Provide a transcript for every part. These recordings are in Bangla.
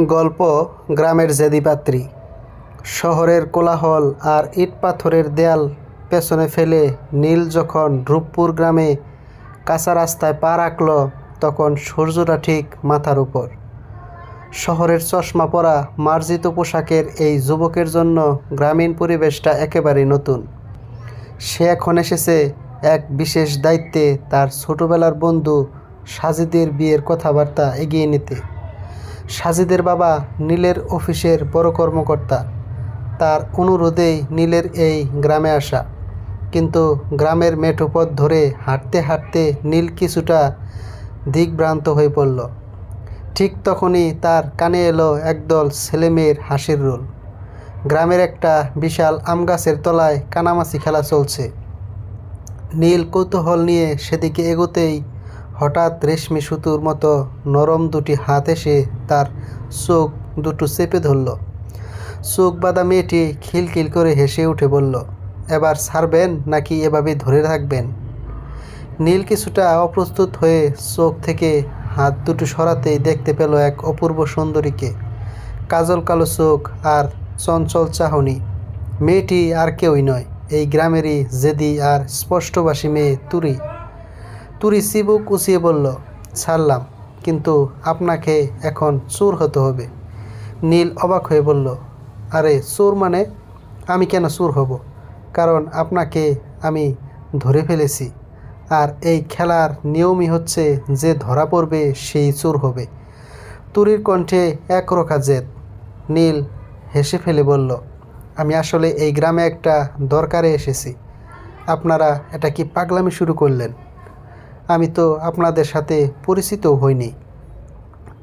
গল্প গ্রামের জেদিপাত্রী। শহরের কোলাহল আর ইট পাথরের দেয়াল পেছনে ফেলে নীল যখন রূপপুর গ্রামে কাঁচা রাস্তায় পা রাখল, তখন সূর্যটা ঠিক মাথার উপর। শহরের চশমা পরা মার্জিত পোশাকের এই যুবকের জন্য গ্রামীণ পরিবেশটা একেবারেই নতুন। সে এখন এসেছে এক বিশেষ দায়িত্বে, তার ছোটবেলার বন্ধু সাজিদের বিয়ের কথাবার্তা এগিয়ে নিতে। সাজিদের বাবা নীলের অফিসের বড় কর্মকর্তা। তার অনুরোধেই নীলের এই গ্রামে আসা। কিন্তু গ্রামের মেঠো পথ ধরে হাঁটতে হাঁটতে নীল কিছুটা দিকভ্রান্ত হয়ে পড়ল। ঠিক তখনই তার কানে এলো একদল ছেলেমেয়ের হাসির রোল। গ্রামের একটা বিশাল আম গাছের তলায় কানামাছি খেলা চলছে। নীল কৌতূহল নিয়ে সেদিকে এগোতেই হঠাৎ রেশমি সুতোর মতো নরম দুটি হাত এসে তার চোখ দুটো চেপে ধরল। চোখ বাঁধা মেয়েটি খিলখিল করে হেসে উঠে বলল, এবার ছাড়বেন নাকি এভাবেই ধরে থাকবেন? নীল কিছুটা অপ্রস্তুত হয়ে চোখ থেকে হাত দুটো সরাতেই দেখতে পেল এক অপূর্ব সুন্দরীকে। কাজল কালো চোখ আর চঞ্চল চাহনি। মেয়েটি আর কেউই নয়, এই গ্রামেরই জেদি আর স্পষ্টভাষী মেয়ে তুরি। তুরি চিবুক উঁচিয়ে বলল, ছাড়লাম, কিন্তু আপনাকে এখন চোর হতে হবে। নীল অবাক হয়ে বলল, আরে চোর মানে? আমি কেন চোর হব? কারণ আপনাকে আমি ধরে ফেলেছি, আর এই খেলার নিয়মই হচ্ছে যে ধরা পড়বে সেই চোর হবে। তুরির কণ্ঠে একরোখা জেদ। নীল হেসে ফেলে বলল, আমি আসলে এই গ্রামে একটা দরকারে এসেছি। আপনারা এটা কি পাগলামি শুরু করলেন? আমি তো আপনাদের সাথে পরিচিতও হইনি।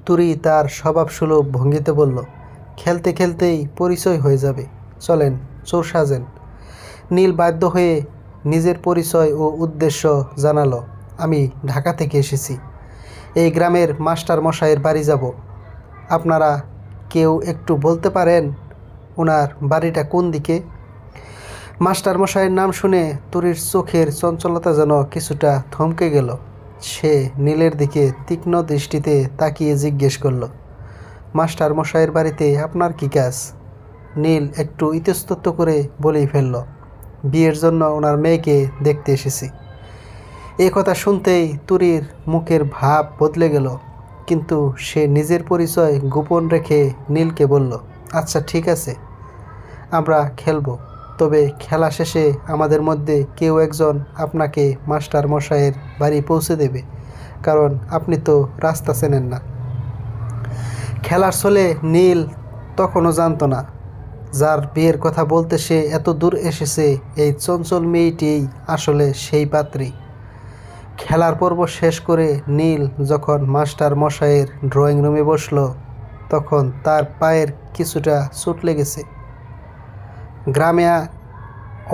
তুরি তার স্বভাবসুলভ ভঙ্গিতে বলল, খেলতে খেলতেই পরিচয় হয়ে যাবে, চলেন চোর সাজেন। নীল বাধ্য হয়ে নিজের পরিচয় ও উদ্দেশ্য জানালো, আমি ঢাকা থেকে এসেছি, এই গ্রামের মাস্টার মশাইয়ের বাড়ি যাব। আপনারা কেউ একটু বলতে পারেন ওনার বাড়িটা কোন দিকে? মাস্টার মশাইয়ের নাম শুনে তুরির চোখের চঞ্চলতা যেন কিছুটা থমকে গেল। সে নীলের দিকে তীক্ষ্ণ দৃষ্টিতে তাকিয়ে জিজ্ঞেস করল, মাস্টার মশাইয়ের বাড়িতে আপনার কী কাজ? নীল একটু ইতস্তত করে বলেই ফেলল, বিয়ের জন্য ওনার মেয়েকে দেখতে এসেছি। এই কথা শুনতেই তুরির মুখের ভাব বদলে গেল, কিন্তু সে নিজের পরিচয় গোপন রেখে নীলকে বলল, আচ্ছা ঠিক আছে, আমরা খেলবো, তবে খেলা শেষে আমাদের মধ্যে কেউ একজন আপনাকে মাস্টার মশাইয়ের বাড়ি পৌঁছে দেবে, কারণ আপনি তো রাস্তা চেনেন না। খেলার ছলে নীল তখনও জানতো না, যার বিয়ের কথা বলতে সে এত দূর এসেছে, এই চঞ্চল মেয়েটিই আসলে সেই পাত্রী। খেলার পর্ব শেষ করে নীল যখন মাস্টার মশাইয়ের ড্রয়িং রুমে বসল, তখন তার পায়ের কিছুটা চোট লেগেছে। গ্রামে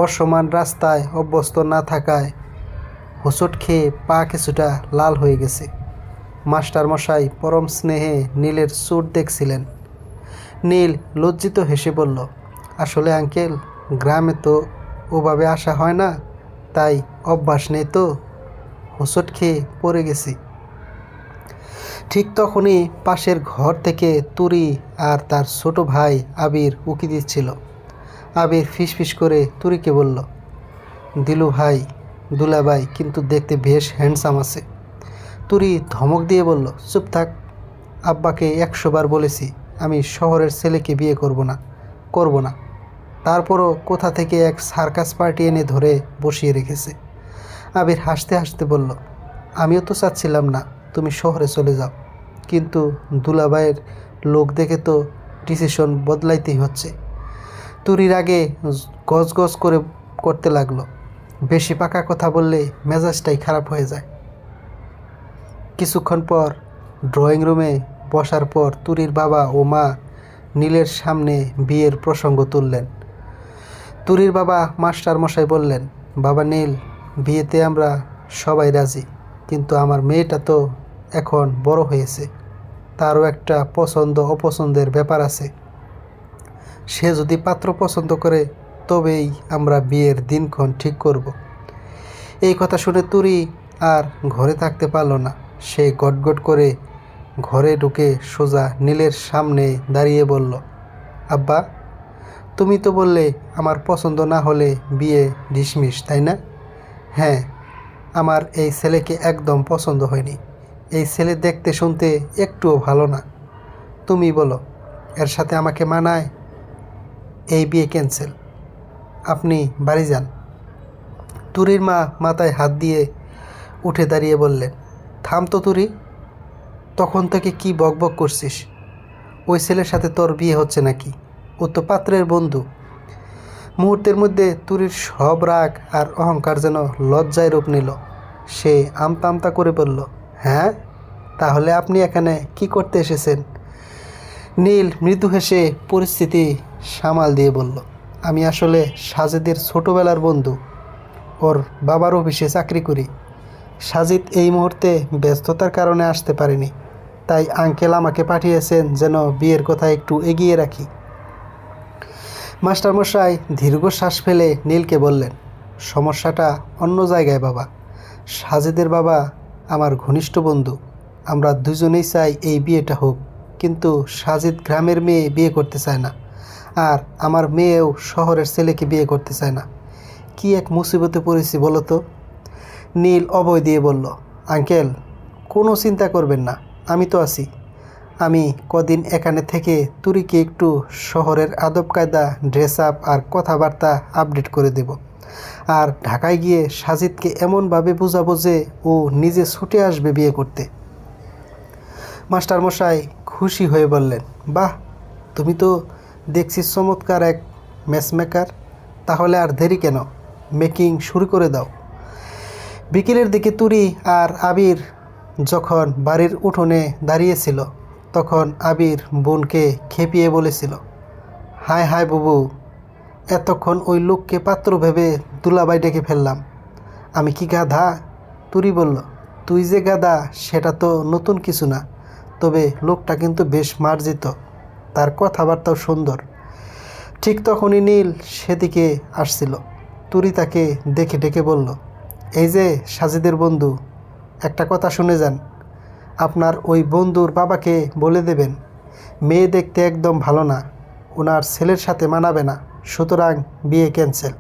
অসমান রাস্তায় অভ্যস্ত না থাকায় হোঁচট খেয়ে পা কিছুটা লাল হয়ে গেছে। মাস্টার মশাই পরম স্নেহে নীলের চোট দেখছিলেন। নীল লজ্জিত হেসে বলল, আসলে আঙ্কেল, গ্রামে তো ওভাবে আসা হয় না, তাই অভ্যাস নেই, তো হোঁচট খেয়ে পড়ে গেছি। ঠিক তখনই পাশের ঘর থেকে তুরি আর তার ছোট ভাই আবির উকি দিচ্ছিল। আবির ফিসফিস করে তুরিকে বলল, দিলু ভাই, দুলাভাই কিন্তু দেখতে বেশ হ্যান্ডসাম আছে। তুরি ধমক দিয়ে বলল, চুপ থাক, আব্বাকে 100 বার বলেছি আমি শহরের ছেলেকে বিয়ে করব না। তারপরও কোথা থেকে এক সার্কাস পার্টি এনে ধরে বসিয়ে রেখেছে। আবির হাসতে হাসতে বলল, আমিও তো চাচ্ছিলাম না তুমি শহরে চলে যাও, কিন্তু দুলাভাইয়ের লোক দেখে তো ডিসিশন বদলাইতেই হচ্ছে। তুরির আগে গজগজ করতে লাগলো, বেশি পাকা কথা বললে মেজাজটাই খারাপ হয়ে যায়। কিছুক্ষণ পর ড্রয়িং রুমে বসার পর তুরির বাবা ও মা নীলের সামনে বিয়ের প্রসঙ্গ তুললেন। তুরির বাবা মাস্টার মশাই বললেন, বাবা নীল, বিয়েতে আমরা সবাই রাজি, কিন্তু আমার মেয়েটা তো এখন বড় হয়েছে, তারও একটা পছন্দ অপছন্দের ব্যাপার আছে। সে যদি পাত্র পছন্দ করে তবেই আমরা বিয়ের দিনক্ষণ ঠিক করব। এই কথা শুনে তুরি আর ঘরে থাকতে পারল না। সে গটগট করে ঘরে ঢুকে সোজা নীলের সামনে দাঁড়িয়ে বলল, আব্বা, তুমি তো বললে আমার পছন্দ না হলে বিয়ে ডিসমিস, তাই না? হ্যাঁ, আমার এই ছেলেকে একদম পছন্দ হয়নি। এই ছেলে দেখতে শুনতে একটুও ভালো না। তুমি বলো, এর সাথে আমাকে মানায়? এই বিয়ে ক্যান্সেল। আপনি বাড়ি যান। তুরির মা মাথায় হাত দিয়ে উঠে দাঁড়িয়ে বললেন, থাম তো তুরি, তখন থেকে কি বকবক করছিস? ওই ছেলের সাথে তোর বিয়ে হচ্ছে নাকি? ও তো পাত্রের বন্ধু। মুহূর্তের মধ্যে তুরির সব রাগ আর অহংকার যেন লজ্জায় রূপ নিল। সে আমতা আমতা করে বলল, হ্যাঁ, তাহলে আপনি এখানে কি করতে এসেছেন? নীল মৃদু হেসে পরিস্থিতি সামাল দিয়ে বলল, আমি আসলে সাজেদের ছোটোবেলার বন্ধু। ওর বাবার অফিসে চাকরি করি। সাজিদ এই মুহূর্তে ব্যস্ততার কারণে আসতে পারেনি, তাই আঙ্কেল আমাকে পাঠিয়েছেন যেন বিয়ের কথা একটু এগিয়ে রাখি। মাস্টারমশাই দীর্ঘশ্বাস ফেলে নীলকে বললেন, সমস্যাটা অন্য জায়গায় বাবা। সাজিদের বাবা আমার ঘনিষ্ঠ বন্ধু। আমরা দুজনেই চাই এই বিয়েটা হোক, কিন্তু সাজিদ গ্রামের মেয়ে বিয়ে করতে চায় না, আর আমার মেয়েও শহরের ছেলেকে বিয়ে করতে চায় না। কি এক মুসিবতে পড়েছি বলো তো। নীল অভয় দিয়ে বলল, আঙ্কেল, কোনো চিন্তা করবেন না, আমি তো আছি। আমি কদিন এখানে থেকে তুরিকে একটু শহরের আদব কায়দা, ড্রেস আপ আর কথাবার্তা আপডেট করে দেব। আর ঢাকায় গিয়ে সাজিদকে এমনভাবে বোঝাবো যে ও নিজে ছুটে আসবে বিয়ে করতে। মাস্টারমশাই খুশি হয়ে বললেন, বাহ, তুমি তো দেখছি চমৎকার এক ম্যাচমেকার। তাহলে আর দেরি কেন, মেকিং শুরু করে দাও। বিকেলের দিকে তুরি আর আবির যখন বাড়ির উঠোনে দাঁড়িয়েছিল, তখন আবির বোনকে খেপিয়ে বলেছিল, হায় হায় বুবু, এতক্ষণ ওই লোককে পাত্র ভেবে দুলাবাই ডেকে ফেললাম। আমি কি গাধা? তুরি বলল, তুই যে গাধা সেটা তো নতুন কিছু না, তবে লোকটা কিন্তু বেশ মার্জিত, তার কথাবার্তাও সুন্দর। ঠিক তখনই নীল সেদিকে আসছিল। তুরি তাকে দেখে ডেকে বলল, এই যে সাজিদের বন্ধু, একটা কথা শুনে যান। আপনার ওই বন্ধুর বাবাকে বলে দেবেন, মেয়ে দেখতে একদম ভালো না, ওনার ছেলের সাথে মানাবে না, সুতরাং বিয়ে ক্যান্সেল।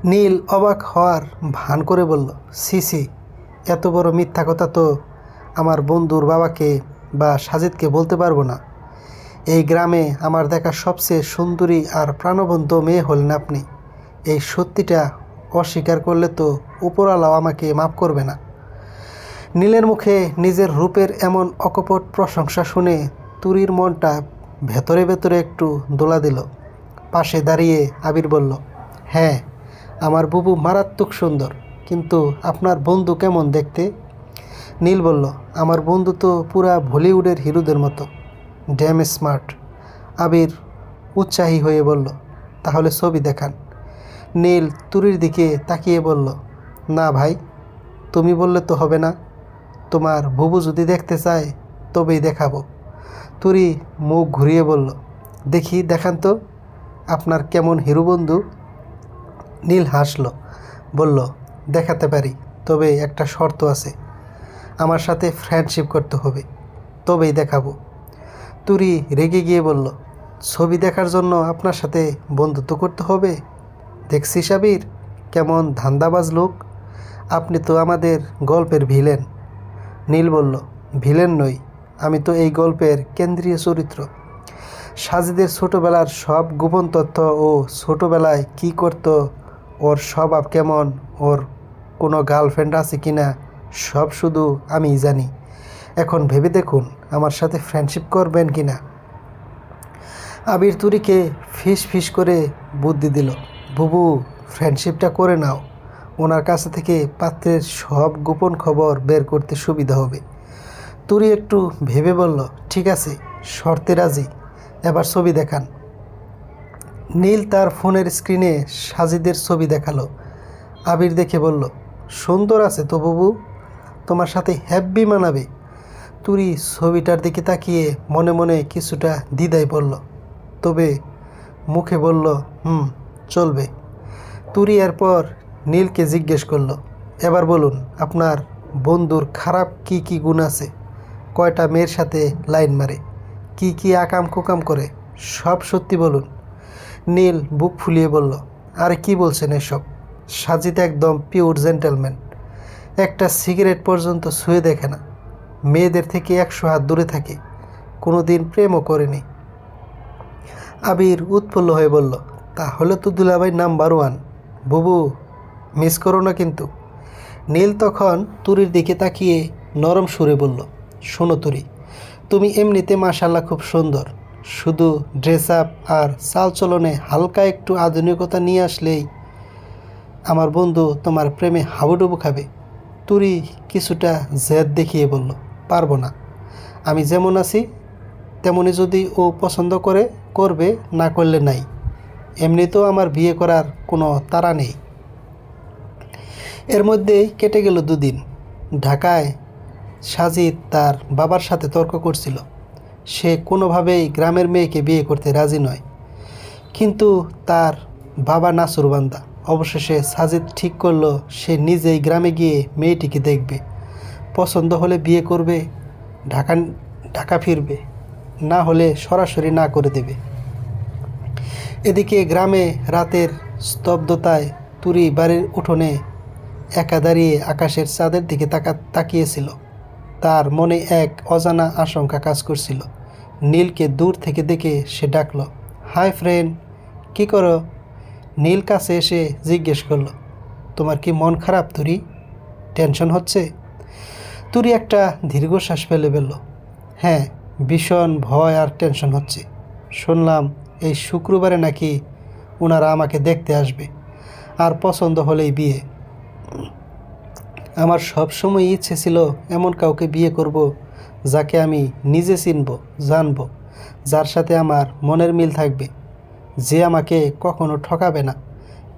নীল অবাক হওয়ার ভান করে বলল, সি সি, এত বড় মিথ্যা কথা তো আমার বন্ধুর বাবাকে বা সাজিদকে বলতে পারবো না। এই গ্রামে আমার দেখা সবচেয়ে সুন্দরী আর প্রাণবন্ত মেয়ে হলেন আপনি। এই সত্যিটা অস্বীকার করলে তো উপরওয়ালাও আমাকে মাফ করবে না। নীলের মুখে নিজের রূপের এমন অকপট প্রশংসা শুনে তুরির মনটা ভেতরে ভেতরে একটু দোলা দিল। পাশে দাঁড়িয়ে আবির বলল, হ্যাঁ, আমার বুবু মারাত্মক সুন্দর, কিন্তু আপনার বন্ধু কেমন দেখতে? নীল বলল, আমার বন্ধু তো পুরা বলিউডের হিরোদের মতো, ড্যাম স্মার্ট। আবির উৎসাহী হয়ে বলল, তাহলে ছবি দেখান। নীল তুরির দিকে তাকিয়ে বলল, না ভাই, তুমি বললে তো হবে না। তোমার বুবু যদি দেখতে চায় তবেই দেখাবো। তুরি মুখ ঘুরিয়ে বলল, দেখি দেখান তো আপনার কেমন হিরো বন্ধু। নীল হাসল, বলল, দেখাতে পারি, তবে একটা শর্ত আছে, আমার সাথে ফ্রেন্ডশিপ করতে হবে, তবেই দেখাবো। তুরি রেগে গিয়ে বলল, ছবি দেখার জন্য আপনার সাথে বন্ধুত্ব করতে হবে? দেখছিস আবির, কেমন ধান্দাবাজ লোক। আপনি তো আমাদের গল্পের ভিলেন। নীল বলল, ভিলেন নই, আমি তো এই গল্পের কেন্দ্রীয় চরিত্র। সাজিদের ছোটোবেলার সব গোপন তথ্য, ও ছোটোবেলায় কি করত, ওর স্বভাব কেমন, ওর কোনো গার্লফ্রেন্ড আছে কি না, সব শুধু আমিই জানি। এখন ভেবে দেখুন আমার সাথে ফ্রেন্ডশিপ করবেন কি না। আবির তুরিকে ফিস ফিস করে বুদ্ধি দিল, বুবু, ফ্রেন্ডশিপটা করে নাও, ওনার কাছে থেকে পাত্রের সব গোপন খবর বের করতে সুবিধা হবে। তুরি একটু ভেবে বলল, ঠিক আছে, শর্তে রাজি, এবার ছবি দেখান। নীল তার ফোনের স্ক্রিনে সাজিদের ছবি দেখালো। আবির দেখে বলল, সুন্দর আছে তো বুবু, তোমার সাথে হ্যাপি মানাবে। তুরি ছবিটার দিকে তাকিয়ে মনে মনে কিছুটা দ্বিধায় পড়ল, তবে মুখে বলল, চলবে। তুরি এরপর নীলকে জিজ্ঞেস করল, এবার বলুন আপনার বন্ধুর খারাপ কি কি গুণ আছে। কয়টা মেয়ের সাথে লাইন মারে, কি কি আকাম কুকাম করে, সব সত্যি বলুন। নীল বুক ফুলিয়ে বলল, আরে কি বলছেন এসব? সাজিদ একদম পিওর জেন্টেলম্যান, একটা সিগারেট পর্যন্ত ছুঁয়ে দেখে না, মেয়েদের থেকে 100 হাত দূরে থাকে, কোনো দিন প্রেমও করেনি। আবির উৎফুল্ল হয়ে বলল, তাহলে তো দুলাভাই নাম্বার 1। বুবু, মিস করো না কিন্তু। নীল তখন তুরির দিকে তাকিয়ে নরম সুরে বলল, শোনো তুরি, তুমি এমনিতে মাশাল্লাহ খুব সুন্দর, শুধু ড্রেস আপ আর চালচলনে হালকা একটু আধুনিকতা নিয়ে আসলেই আমার বন্ধু তোমার প্রেমে হাবুডুবু খাবে। তুরি কিছুটা জেদ দেখিয়ে বলল, পারবো না, আমি যেমন আছি তেমনি যদি ও পছন্দ করে করবে, না করলে নাই। এমনিতেও আমার বিয়ে করার কোনো তাড়া নেই। এর মধ্যেই কেটে গেল 2 দিন। ঢাকায় সাজিদ তার বাবার সাথে তর্ক করছিল, সে কোনোভাবেই গ্রামের মেয়েকে বিয়ে করতে রাজি নয়। কিন্তু তার বাবা নাসুরবান্দা। অবশেষে সাজিদ ঠিক করলো সে নিজেই গ্রামে গিয়ে মেয়েটিকে দেখবে, পছন্দ হলে বিয়ে করবে, ঢাকা ঢাকা ফিরবে, না হলে সরাসরি না করে দেবে। এদিকে গ্রামে রাতের স্তব্ধতায় তুরি বাড়ির উঠোনে একা দাঁড়িয়ে আকাশের চাঁদের দিকে তাকিয়েছিল। তার মনে এক অজানা আশঙ্কা কাজ করছিল। নীলকে দূর থেকে দেখে সে ডাকল, হাই ফ্রেন্ড, কী করো? নীল কাছে এসে জিজ্ঞেস করলো, তোমার কি মন খারাপ তুরি? টেনশন হচ্ছে? তুরি একটা দীর্ঘশ্বাস ফেলে বলল, হ্যাঁ, ভীষণ ভয় আর টেনশন হচ্ছে। শুনলাম এই শুক্রবারে নাকি ওনারা আমাকে দেখতে আসবে, আর পছন্দ হলেই বিয়ে। আমার সবসময় ইচ্ছে ছিল এমন কাউকে বিয়ে করব যাকে আমি নিজে চিনব, জানব, যার সাথে আমার মনের মিল থাকবে, যে আমাকে কখনো ঠকাবে না।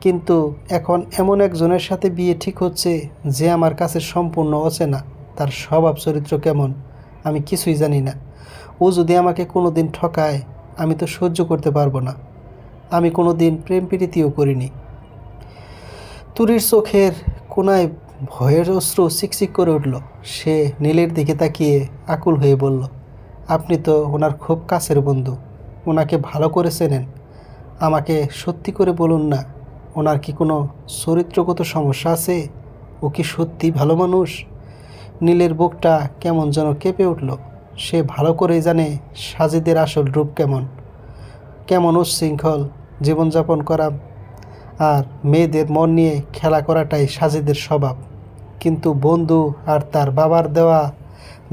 কিন্তু এখন এমন একজনের সাথে বিয়ে ঠিক হচ্ছে যে আমার কাছে সম্পূর্ণ অচেনা। তার স্বভাব চরিত্র কেমন আমি কিছুই জানি না। ও যদি আমাকে কোনো দিন ঠকায় আমি তো সহ্য করতে পারবো না। আমি কোনো দিন প্রেম প্রীতিও করিনি। তুরির চোখের কোনায় ভয়ের অশ্রু চিকচিক করে উঠল। সে নীলের দিকে তাকিয়ে আকুল হয়ে বলল, আপনি তো ওনার খুব কাছের বন্ধু, ওনাকে ভালো করে চেনেন। আমাকে সত্যি করে বলুন না, ওনার কি কোনো চরিত্রগত সমস্যা আছে? ও কি সত্যি ভালো মানুষ? নীলের বুকটা কেমন যেন কেঁপে উঠল। সে ভালো করেই জানে সাজিদের আসল রূপ কেমন, কেমন উচ্ছৃঙ্খল জীবনযাপন করা আর মেয়েদের মন নিয়ে খেলা করাটাই সাজিদের স্বভাব। কিন্তু বন্ধু আর তার বাবার দেওয়া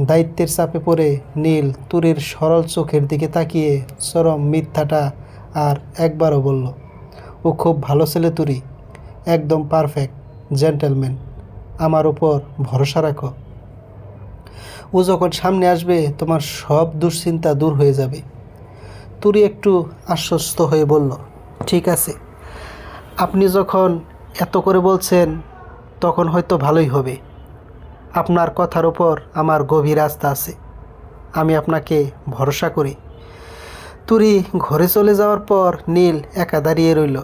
দায়িত্বের চাপে পড়ে নীল তুরির সরল চোখের দিকে তাকিয়ে চরম মিথ্যাটা আর একবারও বলল, ও খুব ভালো ছেলে তুরি, একদম পারফেক্ট জেন্টেলম্যান, আমার উপর ভরসা রাখো। ও যখন সামনে আসবে তোমার সব দুশ্চিন্তা দূর হয়ে যাবে। তুরি একটু আশ্বস্ত হয়ে বলল, ঠিক আছে, আপনি যখন এত করে বলছেন তখন হয়তো ভালোই হবে। আপনার কথার উপর আমার গভীর আস্থা আছে, আমি আপনাকে ভরসা করি। তুরি ঘরে চলে যাওয়ার পর নীল একা দাঁড়িয়ে রইল।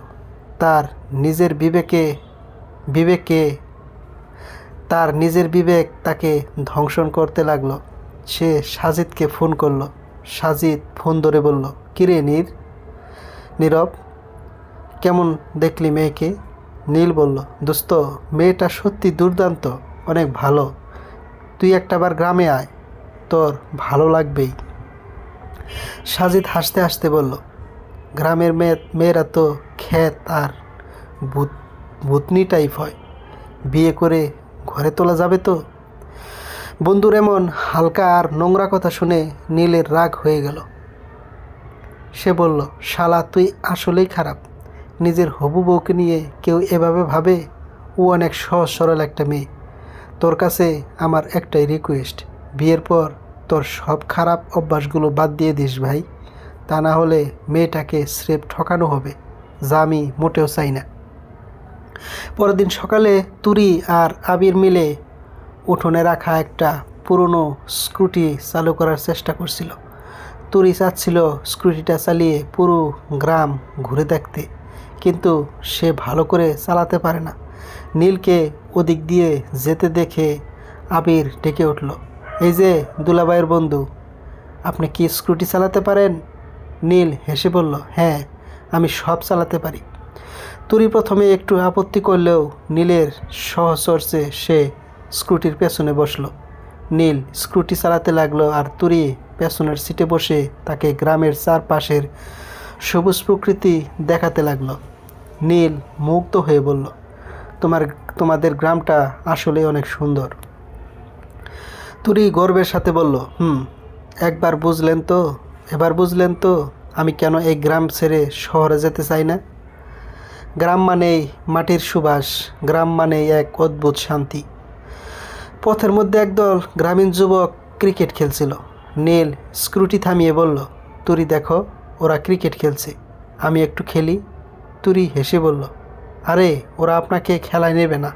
তার নিজের বিবেক তাকে ধ্বংসন করতে লাগলো। সে সাজিদকে ফোন করলো। সাজিদ ফোন ধরে বলল, কিরে নীরব, কেমন দেখলি মেয়েকে? নীল বলল, দোস্ত, মেয়েটা সত্যি দুর্দান্ত, অনেক ভালো, তুই একটাবার গ্রামে আয়, তোর ভালো লাগবেই। সাজিদ হাসতে হাসতে বলল, গ্রামের মেয়েরা তো ক্ষেত আর ভূতনি টাইপ হয়, বিয়ে করে ঘরে তোলা যাবে তো? বন্ধুর এমন হালকা আর নোংরা কথা শুনে নীলের রাগ হয়ে গেল। সে বলল, শালা তুই আসলেই খারাপ, নিজের হবু বউকে নিয়ে কেউ এভাবে ভাবে? ও অনেক সহজ সরল একটা মেয়ে। তোর কাছে আমার একটাই রিকোয়েস্ট, বিয়ের পর তোর সব খারাপ অভ্যাসগুলো বাদ দিয়ে দিস ভাই, তা না হলে মেয়েটাকে স্রেফ ঠকানো হবে, যা আমি মোটেও চাই না। পরের দিন সকালে তুরি আর আবির মিলে উঠোনে রাখা একটা পুরনো স্কুটি চালু করার চেষ্টা করছিল। তুরি চাচ্ছিল স্কুটিটা চালিয়ে পুরো গ্রাম ঘুরে দেখতে, কিন্তু সে ভালো করে চালাতে পারে না। নীলকে ওদিক দিয়ে যেতে দেখে আবির ডেকে উঠল, এই যে দুলাভাইয়ের বন্ধু, আপনি কি স্কুটি চালাতে পারেন? নীল হেসে বলল, হ্যাঁ, আমি সব চালাতে পারি। তুরি প্রথমে একটু আপত্তি করলেও নীলের সহচর্যে সে স্কুটির পেছনে বসলো। নীল স্কুটি চালাতে লাগলো আর তুরি পেছনের সিটে বসে তাকে গ্রামের চারপাশের সবুজ প্রকৃতি দেখাতে লাগলো। নীল মুগ্ধ হয়ে বলল, তোমাদের গ্রামটা আসলে অনেক সুন্দর। তুরি গর্বের সাথে বলল, এবার বুঝলেন তো আমি কেন এই গ্রাম ছেড়ে শহরে যেতে চাই না। গ্রাম মানেই মাটির সুবাস, গ্রাম মানেই এক অদ্ভুত শান্তি। পথের মধ্যে একদল গ্রামীণ যুবক ক্রিকেট খেলছিল। নীল স্কুটি থামিয়ে বলল, তুরি দেখো, ওরা ক্রিকেট খেলছে, আমি একটু খেলি। তুরি হেসে বলল, আরে ওরা আপনাকে খেলায় নেবে না।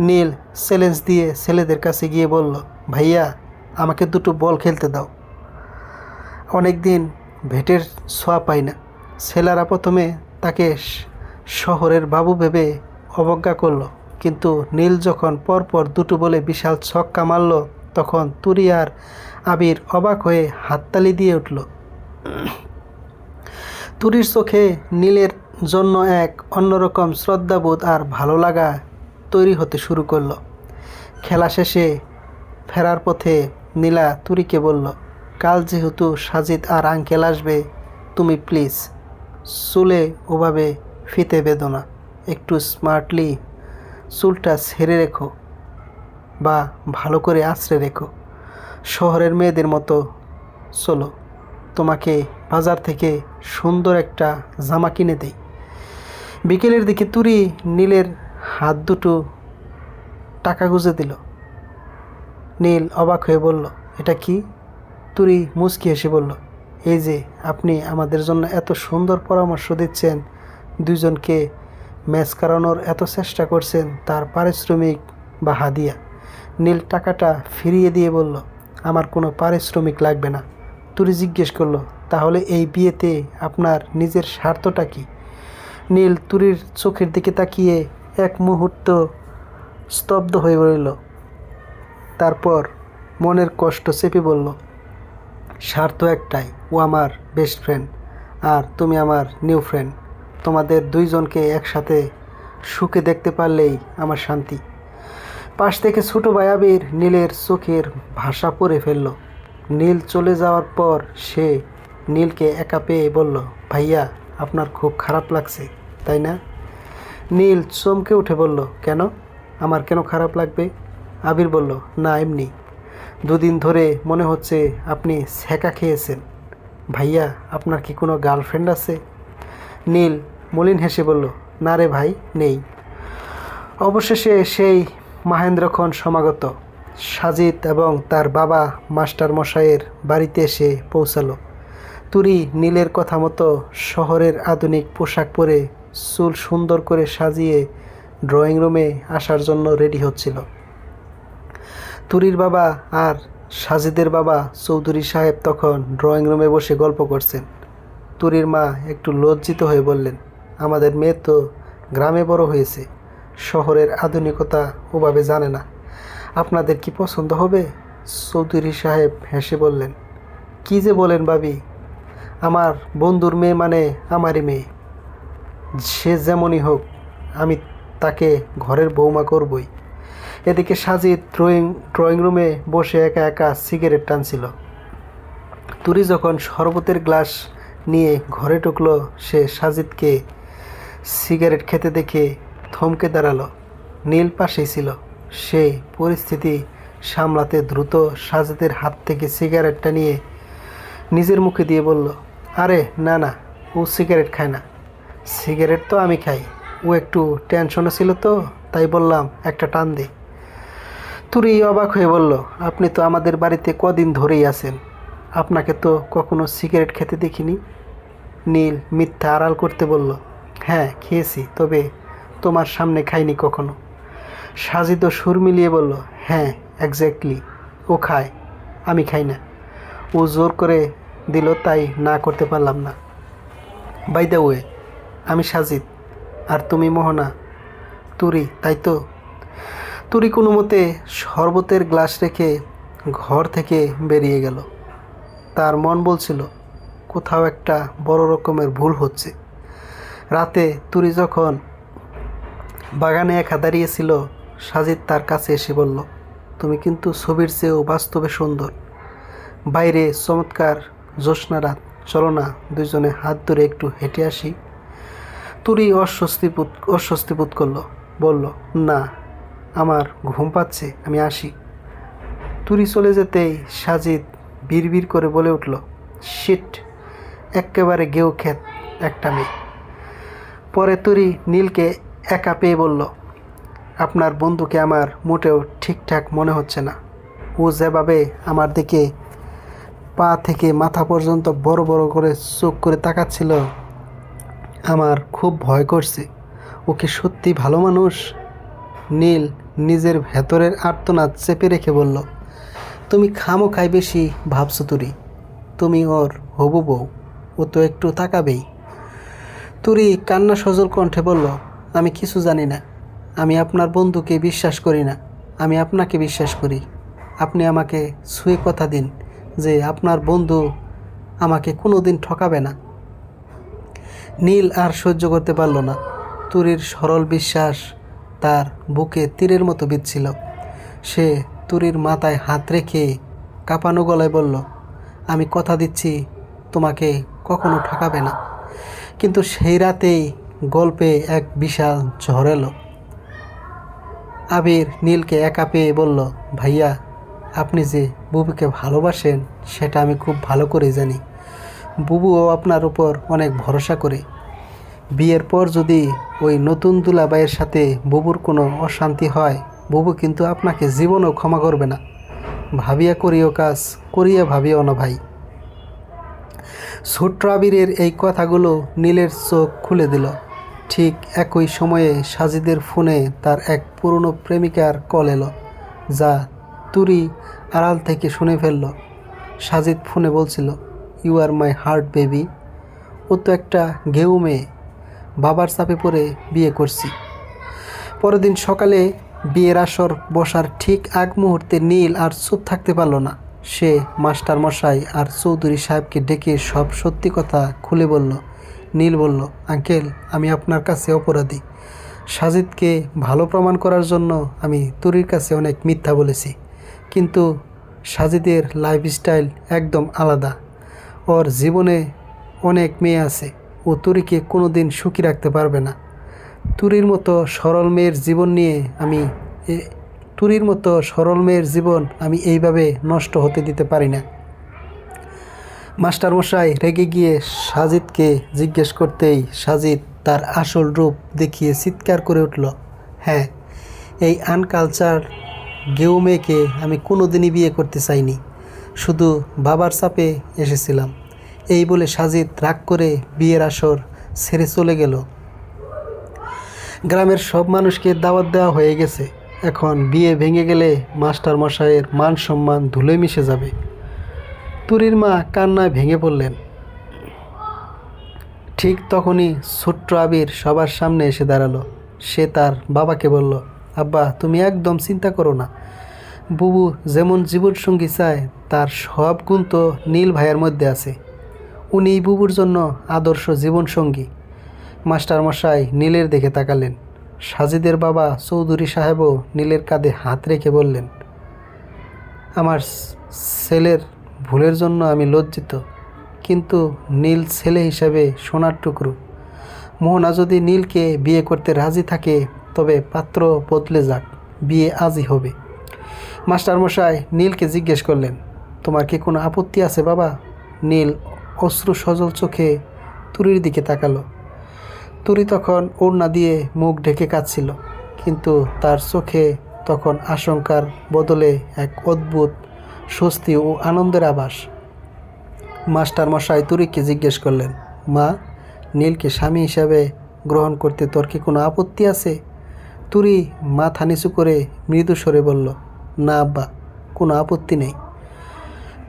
নীল চ্যালেঞ্জ দিয়ে ছেলেদের কাছে গিয়ে বলল, ভাইয়া, আমাকে দুটো বল খেলতে দাও, অনেক দিন ভেটের ছোঁয়া পাই না। ছেলেরা প্রথমে তাকে শহরের বাবু ভেবে অবজ্ঞা করলো, কিন্তু নীল যখন পরপর দুটো বলে বিশাল ছক্কা মারল, তখন তুরি আর আবির অবাক হয়ে হাততালি দিয়ে উঠল। তুরির চোখে নীলের জন্য এক অন্যরকম শ্রদ্ধাবোধ আর ভালো লাগা তৈরি হতে শুরু করলো। খেলা শেষে ফেরার পথে নীলা তুরিকে বলল, কাল যেহেতু সাজিদ আর আঙ্কেল আসবে, তুমি প্লিজ চুলে ওভাবে ফিতে বেঁধো না, একটু স্মার্টলি চুলটা ছেড়ে রেখো বা ভালো করে আঁচড়ে রেখো, শহরের মেয়েদের মতো চলো, তোমাকে বাজার থেকে সুন্দর একটা জামা কিনে দেই। বিকেলের দিকে তুরি নীলের হাত দুটো টাকা গুঁজে দিল। নীল অবাক হয়ে বলল, এটা কি? তুরি মুচকি হেসে বলল, এই যে আপনি আমাদের জন্য এত সুন্দর পরামর্শ দিচ্ছেন, দুজনকে ম্যাচ করানোর এত চেষ্টা করছেন, তার পারিশ্রমিক বা হাদিয়া। নীল টাকাটা ফিরিয়ে দিয়ে বলল, আমার কোনো পারিশ্রমিক লাগবে না। তুরি জিজ্ঞেস করলো, তাহলে এই বিয়েতে আপনার নিজের স্বার্থটা কি? নীল তুরির চোখের দিকে তাকিয়ে এক মুহূর্ত স্তব্ধ হয়ে রইল, তারপর মনের কষ্ট চেপে বলল, স্বার্থ একটাই, ও আমার বেস্ট ফ্রেন্ড আর তুমি আমার নিউ ফ্রেন্ড। তোমাদের দুইজনকে একসাথে সুখে দেখতে পারলেই আমার শান্তি। পাশ থেকে ছোট ভাই আবির নীলের চোখের ভাষা পড়ে ফেলল। নীল চলে যাওয়ার পর সে নীলকে একা পেয়ে বলল, ভাইয়া, আপনার খুব খারাপ লাগছে, তাই না? নীল চমকে উঠে বলল, কেন? আমার কেন খারাপ লাগবে? আবির বলল, না, এমনি। দুদিন ধরে মনে হচ্ছে আপনি ছ্যাঁকা খেয়েছেন। ভাইয়া, আপনার কি কোনো গার্লফ্রেন্ড আছে? নীল মলিন হেসে বলল, না রে ভাই, নেই। অবশেষে সেই মহেন্দ্রক্ষণ সমাগত। সাজিদ এবং তার বাবা মাস্টার মশাইয়ের বাড়িতে এসে পৌঁছালো। তুরি নীলের কথা মতো শহরের আধুনিক পোশাক পরে চুল সুন্দর করে সাজিয়ে ড্রয়িং রুমে আসার জন্য রেডি হচ্ছিল। তুরির বাবা আর সাজিদের বাবা চৌধুরী সাহেব তখন ড্রয়িং রুমে বসে গল্প করছেন। তুরির মা একটু লজ্জিত হয়ে বললেন, আমাদের মেয়ে তো গ্রামে বড় হয়েছে, শহরের আধুনিকতা ওভাবে জানে না, আপনাদের কি পছন্দ হবে? চৌধুরী সাহেব হেসে বললেন, কি যে বলেন ভাবি, আমার বন্ধুর মেয়ে মানে আমারই মেয়ে, সে যেমনই হোক আমি তাকে ঘরের বৌমা করবই। এদিকে সাজিদ ড্রয়িং রুমে বসে একা একা সিগারেট টানছিল। তুরি যখন শরবতের গ্লাস নিয়ে ঘরে ঢুকলো, সে সাজিদকে সিগারেট খেতে দেখে থমকে দাঁড়ালো। নীল পাশেই ছিল। সে পরিস্থিতি সামলাতে দ্রুত সাজিদের হাত থেকে সিগারেটটা নিয়ে নিজের মুখে দিয়ে বলল, আরে না না, ও সিগারেট খায় না, সিগারেট তো আমি খাই, ও একটু টেনশনে ছিল তো তাই বললাম একটা টান দে। তুরি অবাক হয়ে বলল, আপনি তো আমাদের বাড়িতে কদিন ধরেই আছেন, আপনাকে তো কখনো সিগারেট খেতে দেখিনি। নীল মিথ্যা আড়াল করতে বলল, হ্যাঁ খেয়েছি, তবে তোমার সামনে খাইনি কখনো। সাজিদও সুর মিলিয়ে বলল, হ্যাঁ এক্স্যাক্টলি, ও খায়, আমি খাই না। ও জোর করে দিল তাই না করতে পারলাম না। বাই দ্য ওয়ে, আমি সাজিদ আর তুমি মোহনা। তুরি, তাই তো? তুরি কোনো মতে শরবতের গ্লাস রেখে ঘর থেকে বেরিয়ে গেল। তার মন বলছিল কোথাও একটা বড় রকমের ভুল হচ্ছে। রাতে তুরি যখন বাগানে একা দাঁড়িয়েছিল, সাজিদ তার কাছে এসে বলল, তুমি কিন্তু ছবির চেয়েও বাস্তবে সুন্দর। বাইরে চমৎকার জ্যোৎস্না রাত, চলো না দুজনে হাত ধরে একটু হেঁটে আসি। তুরি অস্বস্তি বোধ করলো, বলল, না, আমার ঘুম পাচ্ছে, আমি আসি। তুরি চলে যেতেই সাজিদ বিড়বিড় করে বলে উঠল, শিট, এক্কেবারে গেও খেত একটা মেয়ে। পরে তুরি নীলকে একা পেয়ে বলল, আপনার বন্ধুকে আমার মোটেও ঠিকঠাক মনে হচ্ছে না। ও যেভাবে আমার দিকে পা থেকে মাথা পর্যন্ত বড় বড় করে চোখ করে তাকাচ্ছিল, আমার খুব ভয় করছে। ও কি সত্যি ভালো মানুষ? নীল নিজের ভেতরের আর্তনাদ চেপে রেখে বলল, তুমি খামোখাই বেশি ভাবছো তুরি। তুমি ওর হবু বউ, ও তো একটু তাকাবেই। তুরি কান্না সজল কণ্ঠে বলল, আমি কিছু জানি না। আমি আপনার বন্ধুকে বিশ্বাস করি না, আমি আপনাকে বিশ্বাস করি। আপনি আমাকে ছুঁয়ে কথা দিন যে আপনার বন্ধু আমাকে কোনো দিন ঠকাবে না। নীল আর সহ্য করতে পারল না। তুরির সরল বিশ্বাস তার বুকে তীরের মতো বিঁধছিল। সে তুরির মাথায় হাত রেখে কাঁপানো গলায় বলল, আমি কথা দিচ্ছি তোমাকে কখনো ঠকাবে না। কিন্তু সেই রাতেই গল্পে এক বিশাল ঝড় এলো। আবির নীলকে একা পেয়ে বলল, ভাইয়া, আপনি যে বুবুকে ভালোবাসেন সেটা আমি খুব ভালো করে জানি। বুবুও আপনার উপর অনেক ভরসা করে। বিয়ের পর যদি ওই নতুন দুলাভাইয়ের সাথে বুবুর কোনো অশান্তি হয়, বুবু কিন্তু আপনাকে জীবনেও ক্ষমা করবে না। ভাবিয়া করিও কাজ, করিয়া ভাবিও না ভাই। ছোট্ট আবিরের এই কথাগুলো নীলের চোখ খুলে দিল। ঠিক একই সময়ে সাজিদের ফোনে তার এক পুরনো প্রেমিকার কল এলো, যা তুরি আড়াল থেকে শুনে ফেলল। সাজিদ ফোনে বলছিল, you are my heart baby. ও তো একটা ঘেউ মেয়ে, বাবার চাপে পড়ে বিয়ে করছি। পরের দিন সকালে বিয়ের আসর বসার ঠিক আগ মুহূর্তে নীল আর চুপ থাকতে পারল না। সে মাস্টার মশাই আর চৌধুরী সাহেবকে ডেকে সব সত্যি কথা খুলে বলল। নীল বলল, আঙ্কেল, আমি আপনার কাছে অপরাধী। সাজিদকে ভালো প্রমাণ করার জন্য আমি তুরির কাছে অনেক মিথ্যা বলেছি। কিন্তু সাজিদের লাইফস্টাইল একদম আলাদা। ওর জীবনে অনেক মেয়ে আছে, ও তুরিকে কোনো দিন সুখী রাখতে পারবে না। তুরির মতো সরল মেয়ের জীবন আমি এইভাবে নষ্ট হতে দিতে পারি না। মাস্টারমশাই রেগে গিয়ে সাজিদকে জিজ্ঞেস করতেই সাজিদ তার আসল রূপ দেখিয়ে চিৎকার করে উঠল, হ্যাঁ, এই আনকালচার গেউ মেয়েকে আমি কোনোদিনই বিয়ে করতে চাইনি, শুধু বাবার চাপে এসেছিলাম। এই বলে সাজিদ রাগ করে বিয়ের আসর ছেড়ে চলে গেল। গ্রামের সব মানুষকে দাওয়াত দেওয়া হয়ে গেছে। এখন বিয়ে ভেঙে গেলে মাস্টার মশাইয়ের মান সম্মান ধুলে মিশে যাবে। তুরির মা কান্নায় ভেঙে পড়লেন। ঠিক তখনই ছোট্ট আবির সবার সামনে এসে দাঁড়ালো। সে তার বাবাকে বলল, আব্বা, তুমি একদম চিন্তা করো না। বুবু যেমন জীবনসঙ্গী চায় তার সব গুণ তো নীল ভাইয়ের মধ্যে আছে। উনিই বুবুর জন্য আদর্শ জীবনসঙ্গী। মাস্টারমশাই নীলের দিকে তাকালেন। সাজিদের বাবা চৌধুরী সাহেবও নীলের কাঁধে হাত রেখে বললেন, আমার ছেলের ভুলের জন্য আমি লজ্জিত, কিন্তু নীল ছেলে হিসাবে সোনার টুকরো। মোহনা যদি নীলকে বিয়ে করতে রাজি থাকে তবে পাত্র বদলে যাক, বিয়ে আজই হবে। মাস্টারমশাই নীলকে জিজ্ঞেস করলেন, তোমার কি কোনো আপত্তি আছে বাবা? নীল অশ্রু সজল চোখে তুরির দিকে তাকালো। তুরি তখন ওড়না দিয়ে মুখ ঢেকে কাঁদছিল, কিন্তু তার চোখে তখন আশঙ্কার বদলে এক অদ্ভুত স্বস্তি ও আনন্দের আভাস। মাস্টারমশাই তুরিকে জিজ্ঞেস করলেন, মা, নীলকে স্বামী হিসাবে গ্রহণ করতে তোর কি কোনো আপত্তি আছে? তুরি মাথা নিচু করে মৃদু স্বরে বলল, না আব্বা, কোনো আপত্তি নেই।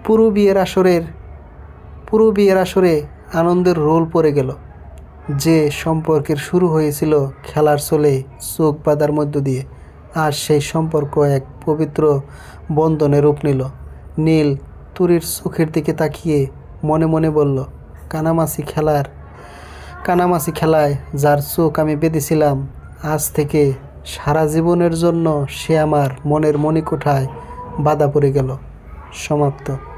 পুরো বিয়ের আসরে আনন্দের রোল পড়ে গেল। যে সম্পর্কের শুরু হয়েছিল খেলার ছলে চোখ বাঁধার মধ্য দিয়ে, আজ সেই সম্পর্ক এক পবিত্র বন্ধনে রূপ নিল। নীল তুরির চোখের দিকে তাকিয়ে মনে মনে বলল, কানামাছি খেলায় যার চোখ আমি বেঁধেছিলাম, আজ থেকে সারা জীবনের জন্য সে আমার মনের মণিকোঠায় বাঁধা পড়ে গেল। সমাপ্ত।